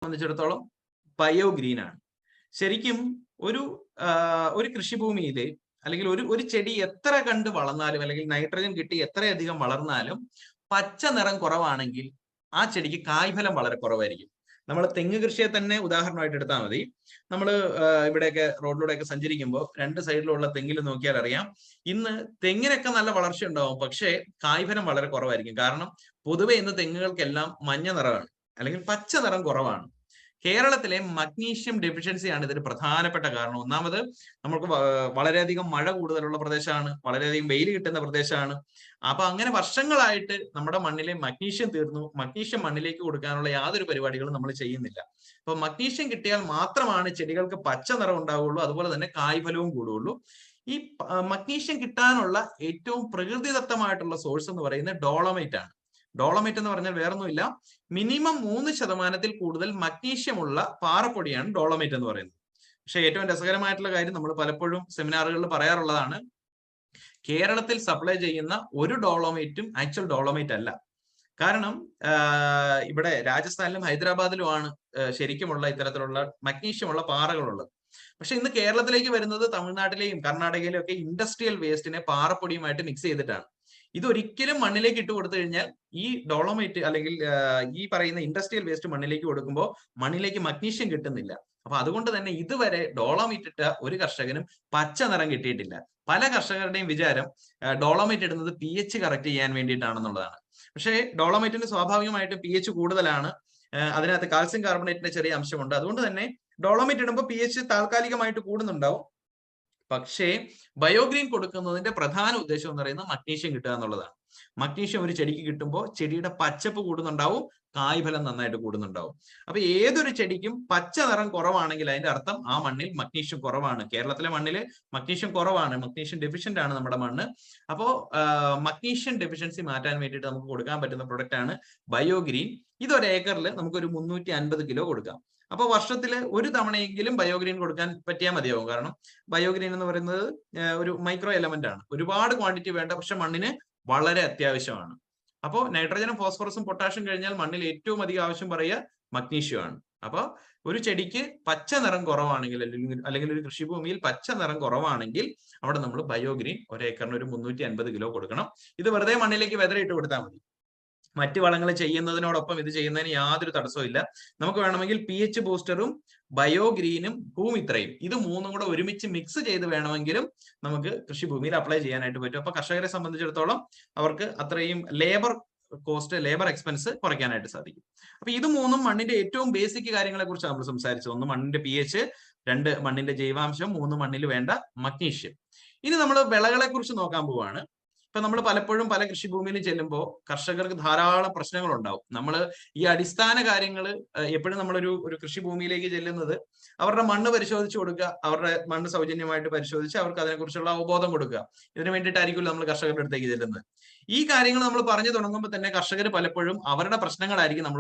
സംബന്ധിച്ചിടത്തോളം bio green ആണ്. ശരിക്കും ഒരു ഒരു കൃഷിഭൂമിയിൽ അല്ലെങ്കിൽ ഒരു ചെടി എത്ര കണ്ട് വളർന്നാലും അല്ലെങ്കിൽ നൈട്രജൻ കിട്ടി എത്രയധികം വളർന്നാലും പച്ച നിറം കുറവാണെങ്കിൽ ആ ചെടിക്ക് കായ്ഫലം വളരെ കുറവായിരിക്കും. നമ്മൾ തെങ്ങ് കൃഷിയെ തന്നെ ഉദാഹരണമായിട്ട് എടുത്താൽ മതി. നമ്മൾ ഇവിടെയൊക്കെ റോഡിലൂടെയൊക്കെ സഞ്ചരിക്കുമ്പോൾ രണ്ട് സൈഡിലുള്ള തെങ്ങിൽ നോക്കിയാൽ അറിയാം, ഇന്ന് തെങ്ങിനൊക്കെ നല്ല വളർച്ച ഉണ്ടാവും, പക്ഷേ കായ്ഫലം വളരെ കുറവായിരിക്കും. കാരണം പൊതുവെ ഇന്ന് തെങ്ങുകൾക്കെല്ലാം മഞ്ഞ നിറമാണ് അല്ലെങ്കിൽ പച്ച നിറം കുറവാണ്. കേരളത്തിലെ മഗ്നീഷ്യം ഡെഫിഷ്യൻസിയാണ് ഇതിന് പ്രധാനപ്പെട്ട കാരണം. ഒന്നാമത് നമുക്ക് വളരെയധികം മഴ കൂടുതലുള്ള പ്രദേശമാണ്, വളരെയധികം വെയിൽ കിട്ടുന്ന പ്രദേശമാണ്. അപ്പൊ അങ്ങനെ വർഷങ്ങളായിട്ട് നമ്മുടെ മണ്ണിലെ മഗ്നീഷ്യം തീർന്നു. മഗ്നീഷ്യം മണ്ണിലേക്ക് കൊടുക്കാനുള്ള യാതൊരു പരിപാടികളും നമ്മൾ ചെയ്യുന്നില്ല. അപ്പൊ മഗ്നീഷ്യം കിട്ടിയാൽ മാത്രമാണ് ചെടികൾക്ക് പച്ച നിറം ഉണ്ടാവുകയുള്ളൂ, അതുപോലെ തന്നെ കായ്ഫലവും കൂടുകയുള്ളൂ. ഈ മഗ്നീഷ്യം കിട്ടാനുള്ള ഏറ്റവും പ്രകൃതിദത്തമായിട്ടുള്ള സോഴ്സ് എന്ന് പറയുന്നത് ഡോളമൈറ്റ് ആണ്. ഡോളമൈറ്റ് എന്ന് പറഞ്ഞാൽ വേറൊന്നുമില്ല, മിനിമം 3% കൂടുതൽ മഗ്നീഷ്യമുള്ള പാറപ്പൊടിയാണ് ഡോളമൈറ്റ് എന്ന് പറയുന്നത്. പക്ഷെ ഏറ്റവും രസകരമായിട്ടുള്ള കാര്യം നമ്മൾ പലപ്പോഴും സെമിനാറുകളിൽ പറയാറുള്ളതാണ്, കേരളത്തിൽ സപ്ലൈ ചെയ്യുന്ന ഒരു ഡോളമൈറ്റും ആക്ച്വൽ ഡോളമൈറ്റ് അല്ല. കാരണം ഇവിടെ രാജസ്ഥാനിലും ഹൈദരാബാദിലുമാണ് ശരിക്കുമുള്ള ഇത്തരത്തിലുള്ള മഗ്നീഷ്യമുള്ള പാറകളുള്ളത്. പക്ഷെ ഇന്ന് കേരളത്തിലേക്ക് വരുന്നത് തമിഴ്നാട്ടിലെയും കർണാടകയിലെയും ഒക്കെ ഇൻഡസ്ട്രിയൽ വേസ്റ്റിനെ പാറപ്പൊടിയുമായിട്ട് മിക്സ് ചെയ്തിട്ടാണ്. ഇതൊരിക്കലും മണ്ണിലേക്ക് ഇട്ട് കൊടുത്തു കഴിഞ്ഞാൽ ഈ ഡോളമൈറ്റ് അല്ലെങ്കിൽ ഈ പറയുന്ന ഇൻഡസ്ട്രിയൽ വേസ്റ്റ് മണ്ണിലേക്ക് കൊടുക്കുമ്പോൾ മണ്ണിലേക്ക് മഗ്നീഷ്യം കിട്ടുന്നില്ല. അപ്പൊ അതുകൊണ്ട് തന്നെ ഇതുവരെ ഡോളമൈറ്റ് ഇട്ട ഒരു കർഷകനും പച്ച നിറം കിട്ടിയിട്ടില്ല. പല കർഷകരുടെയും വിചാരം ഡോളമൈറ്റ് ഇടുന്നത് pH കറക്റ്റ് ചെയ്യാൻ വേണ്ടിയിട്ടാണെന്നുള്ളതാണ്. പക്ഷേ ഡോളമൈറ്റിന് സ്വാഭാവികമായിട്ടും pH കൂടുതലാണ്, അതിനകത്ത് കാൽസ്യം കാർബണേറ്റിന്റെ ചെറിയ അംശമുണ്ട്. അതുകൊണ്ട് തന്നെ ഡോളമൈറ്റ് ഇടുമ്പോൾ pH താൽക്കാലികമായിട്ട് കൂടുന്നുണ്ടാവും. പക്ഷേ ബയോഗ്രീൻ കൊടുക്കുന്നതിന്റെ പ്രധാന ഉദ്ദേശം എന്ന് പറയുന്നത് മഗ്നീഷ്യം കിട്ടുക എന്നുള്ളതാണ്. മഗ്നീഷ്യം ഒരു ചെടിക്ക് കിട്ടുമ്പോൾ ചെടിയുടെ പച്ചപ്പ് കൂടുന്നുണ്ടാവും, കായ്ഫലം നന്നായിട്ട് കൂടുന്നുണ്ടാവും. അപ്പൊ ഏതൊരു ചെടിക്കും പച്ച നിറം കുറവാണെങ്കിൽ അതിന്റെ അർത്ഥം ആ മണ്ണിൽ മഗ്നീഷ്യം കുറവാണ്. കേരളത്തിലെ മണ്ണില് മഗ്നീഷ്യം കുറവാണ്, മഗ്നീഷ്യം ഡെഫിഷ്യന്റ് ആണ് നമ്മുടെ മണ്ണ്. അപ്പോ മഗ്നീഷ്യം ഡെഫിഷ്യൻസി മാറ്റാൻ വേണ്ടിയിട്ട് നമുക്ക് കൊടുക്കാൻ പറ്റുന്ന പ്രൊഡക്റ്റ് ആണ് ബയോഗ്രീൻ. ഇതൊരു ഏക്കറിൽ നമുക്കൊരു 350 കിലോ കൊടുക്കാം. അപ്പൊ വർഷത്തിൽ ഒരു തവണയെങ്കിലും ബയോഗ്രീൻ കൊടുക്കാൻ പറ്റിയാൽ മതിയാവും. കാരണം ബയോഗ്രീൻ എന്ന് പറയുന്നത് ഒരു മൈക്രോ എലമെന്റ് ആണ്, ഒരുപാട് ക്വാണ്ടിറ്റി വേണ്ട, പക്ഷെ മണ്ണിന് വളരെ അത്യാവശ്യമാണ്. അപ്പോൾ നൈട്രജനും ഫോസ്ഫറസും പൊട്ടാഷ്യം കഴിഞ്ഞാൽ മണ്ണിൽ ഏറ്റവും അധികം ആവശ്യം പറയുക മഗ്നീഷ്യം ആണ്. അപ്പൊ ഒരു ചെടിക്ക് പച്ച നിറം കുറവാണെങ്കിൽ അല്ലെങ്കിൽ ഒരു കൃഷിഭൂമിയിൽ പച്ച നിറം കുറവാണെങ്കിൽ അവിടെ നമ്മൾ ബയോഗ്രീൻ ഒരു ഏക്കറിന് ഒരു 350 കിലോ കൊടുക്കണം. ഇത് വെറുതെ മണ്ണിലേക്ക് വിതറിയിട്ട് കൊടുത്താൽ മതി. മറ്റ് വളങ്ങൾ ചെയ്യുന്നതിനോടൊപ്പം ഇത് ചെയ്യുന്നതിന് യാതൊരു തടസ്സവും ഇല്ല. നമുക്ക് വേണമെങ്കിൽ pH ബൂസ്റ്ററും ബയോഗ്രീനും ഭൂമിത്രയും ഇത് മൂന്നും കൂടെ ഒരുമിച്ച് മിക്സ് ചെയ്ത് വേണമെങ്കിലും നമുക്ക് കൃഷിഭൂമിയിൽ അപ്ലൈ ചെയ്യാനായിട്ട് പറ്റും. അപ്പൊ കർഷകരെ സംബന്ധിച്ചിടത്തോളം അവർക്ക് അത്രയും ലേബർ എക്സ്പെൻസ് കുറയ്ക്കാനായിട്ട് സാധിക്കും. അപ്പൊ ഇത് മൂന്നും മണ്ണിന്റെ ഏറ്റവും ബേസിക് കാര്യങ്ങളെ കുറിച്ച് നമ്മൾ സംസാരിച്ചത്. ഒന്ന് മണ്ണിന്റെ pH, 2 മണ്ണിന്റെ ജൈവാംശം, 3 മണ്ണിൽ വേണ്ട മഗ്നീഷ്യം. ഇനി നമ്മൾ വിളകളെ കുറിച്ച് നോക്കാൻ പോവാണ്. ഇപ്പൊ നമ്മൾ പലപ്പോഴും പല കൃഷിഭൂമിയിൽ ചെല്ലുമ്പോൾ കർഷകർക്ക് ധാരാളം പ്രശ്നങ്ങൾ ഉണ്ടാവും. നമ്മൾ ഈ അടിസ്ഥാന കാര്യങ്ങൾ എപ്പോഴും നമ്മളൊരു കൃഷിഭൂമിയിലേക്ക് ചെല്ലുന്നത് അവരുടെ മണ്ണ് പരിശോധിച്ച് കൊടുക്കുക, അവരുടെ മണ്ണ് സൗജന്യമായിട്ട് പരിശോധിച്ച് അവർക്ക് അതിനെക്കുറിച്ചുള്ള അവബോധം കൊടുക്കുക. ഇതിനു വേണ്ടിയിട്ടായിരിക്കുമല്ലോ നമ്മൾ കർഷകരുടെ അടുത്തേക്ക് ചെല്ലുന്നത്. ഈ കാര്യങ്ങൾ നമ്മൾ പറഞ്ഞു തുടങ്ങുമ്പോൾ തന്നെ കർഷകർ പലപ്പോഴും അവരുടെ പ്രശ്നങ്ങളായിരിക്കും നമ്മൾ